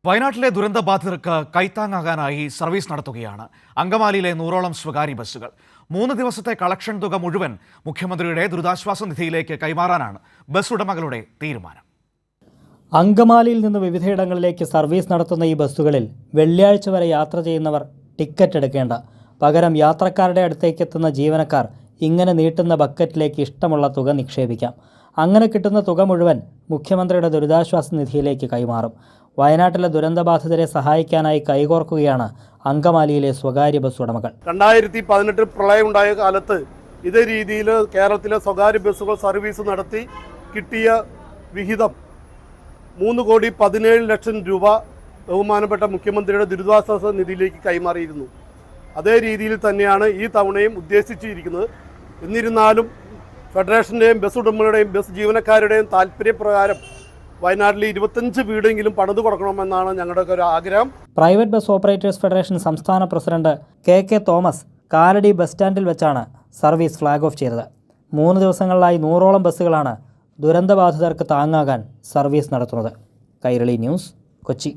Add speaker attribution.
Speaker 1: വയനാട്ടിലെ ദുരന്തബാധിതർക്ക് കൈത്താങ്ങാകാനായി സർവീസ് നടത്തുകയാണ് അങ്കമാലിയിലെ 100ഓളം സ്വകാര്യ ബസ്സുകൾ. 3 ദിവസത്തെ കളക്ഷൻ തുക മുഴുവൻ മുഖ്യമന്ത്രിയുടെ ദുരിതാശ്വാസ നിധിയിലേക്ക് കൈമാറാനാണ് ബസ് ഉടമകളുടെ തീരുമാനം.
Speaker 2: അങ്കമാലിയിൽ നിന്ന് വിവിധയിടങ്ങളിലേക്ക് സർവീസ് നടത്തുന്ന ഈ ബസ്സുകളിൽ വെള്ളിയാഴ്ച വരെ യാത്ര ചെയ്യുന്നവർ ടിക്കറ്റ് എടുക്കേണ്ട. പകരം യാത്രക്കാരുടെ അടുത്തേക്ക് എത്തുന്ന ജീവനക്കാർ ഇങ്ങനെ നീട്ടുന്ന ബക്കറ്റിലേക്ക് ഇഷ്ടമുള്ള തുക നിക്ഷേപിക്കാം. അങ്ങനെ കിട്ടുന്ന തുക മുഴുവൻ മുഖ്യമന്ത്രിയുടെ ദുരിതാശ്വാസ നിധിയിലേക്ക് കൈമാറും. വയനാട്ടിലെ ദുരന്തബാധിതരെ സഹായിക്കാനായി കൈകോർക്കുകയാണ് അങ്കമാലിയിലെ സ്വകാര്യ ബസ് ഉടമകൾ.
Speaker 3: 2018 പ്രളയം ഉണ്ടായ കാലത്ത് ഇതേ രീതിയിൽ കേരളത്തിലെ സ്വകാര്യ ബസ്സുകൾ സർവീസ് നടത്തി കിട്ടിയ വിഹിതം 3,17,00,000 രൂപ ബഹുമാനപ്പെട്ട മുഖ്യമന്ത്രിയുടെ ദുരിതാശ്വാസ നിധിയിലേക്ക് കൈമാറിയിരുന്നു. അതേ രീതിയിൽ തന്നെയാണ് ഈ തവണയും ഉദ്ദേശിച്ചിരിക്കുന്നത്. എന്നിരുന്നാലും ഫെഡറേഷൻ്റെയും ബസ് ഉടമകളുടെയും ബസ് ജീവനക്കാരുടെയും താല്പര്യപ്രകാരം വയനാട്ടിൽ 25 വീടെങ്കിലും പണിതു കൊടുക്കണമെന്നാണ് ഞങ്ങളുടെ ഒരു ആഗ്രഹം.
Speaker 2: പ്രൈവറ്റ് ബസ് ഓപ്പറേറ്റേഴ്സ് ഫെഡറേഷൻ സംസ്ഥാന president K Thomas Kalady bus സ്റ്റാൻഡിൽ വെച്ചാണ് സർവീസ് ഫ്ലാഗ് ഓഫ് ചെയ്തത്. 3 ദിവസങ്ങളിലായി 100ഓളം ബസ്സുകളാണ് ദുരന്തബാധിതർക്ക് താങ്ങാകാൻ സർവീസ് നടത്തുന്നത്. കൈരളി ന്യൂസ്, കൊച്ചി.